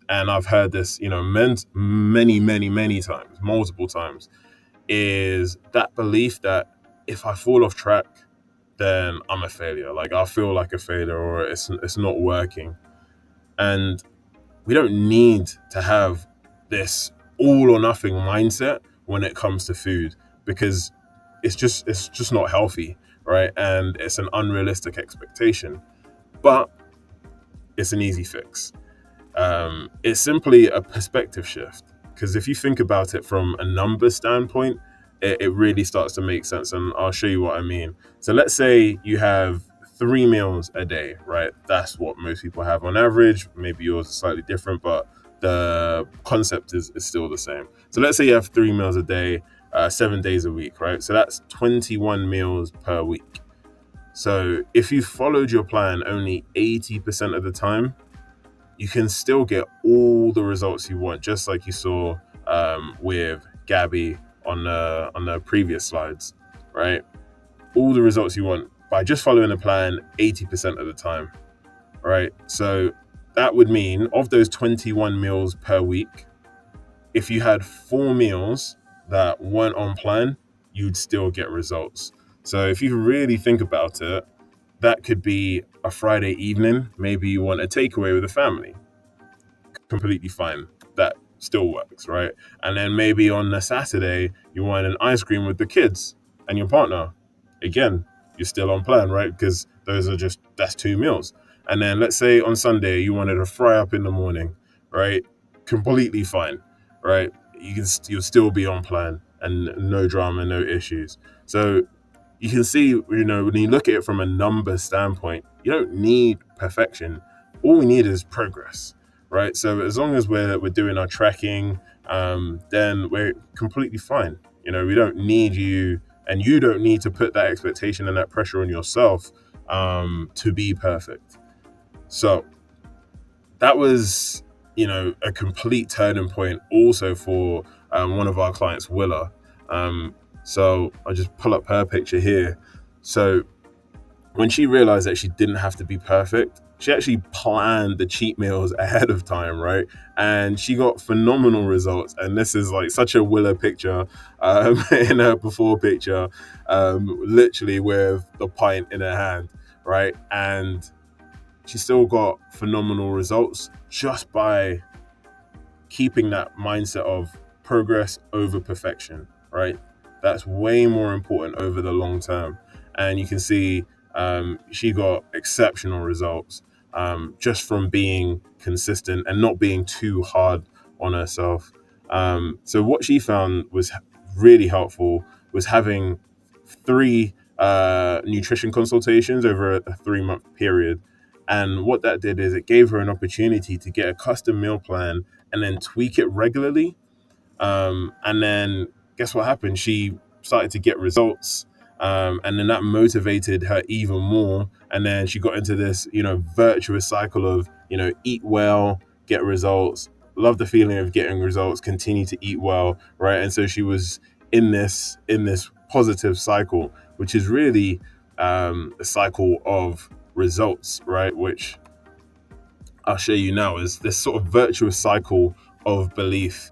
and I've heard this, many times, multiple times, is that belief that if I fall off track, then I'm a failure. Like I feel like a failure, or it's not working. And we don't need to have this all or nothing mindset when it comes to food, because it's just not healthy, right? And it's an unrealistic expectation. But it's an easy fix. It's simply a perspective shift. Because if you think about it from a number standpoint, it really starts to make sense. And I'll show you what I mean. So let's say you have 3 meals a day, right? That's what most people have on average. Maybe yours is slightly different, but the concept is still the same. So let's say you have 3 meals a day, 7 days a week, right? So that's 21 meals per week. So if you followed your plan only 80% of the time, you can still get all the results you want, just like you saw with Gabby on the previous slides, right? All the results you want by just following the plan 80% of the time, right? So that would mean of those 21 meals per week, if you had 4 meals that weren't on plan, you'd still get results. So if you really think about it, that could be a Friday evening. Maybe you want a takeaway with the family, completely fine. That still works, right? And then maybe on the Saturday, you want an ice cream with the kids and your partner. Again, you're still on plan, right? Because that's 2 meals. And then let's say on Sunday, you wanted to fry up in the morning, right? Completely fine, right? You'll still be on plan and no drama, no issues. So you can see, when you look at it from a number standpoint, you don't need perfection. All we need is progress, right? So as long as we're doing our tracking, then we're completely fine. We don't need you, and you don't need to put that expectation and that pressure on yourself to be perfect. So that was, a complete turning point also for one of our clients, Willa. So I'll just pull up her picture here. So when she realized that she didn't have to be perfect, she actually planned the cheat meals ahead of time, right? And she got phenomenal results. And this is like such a Willa picture in her before picture, literally with the pint in her hand, right? And she still got phenomenal results just by keeping that mindset of progress over perfection, right? That's way more important over the long term. And you can see she got exceptional results just from being consistent and not being too hard on herself. So what she found was really helpful was having three nutrition consultations over a 3 month period. And what that did is it gave her an opportunity to get a custom meal plan and then tweak it regularly. And then guess what happened? She started to get results. And then that motivated her even more. And then she got into this, virtuous cycle of, eat well, get results, love the feeling of getting results, continue to eat well, right? And so she was in this positive cycle, which is really a cycle of results, right? Which I'll show you now is this sort of virtuous cycle of belief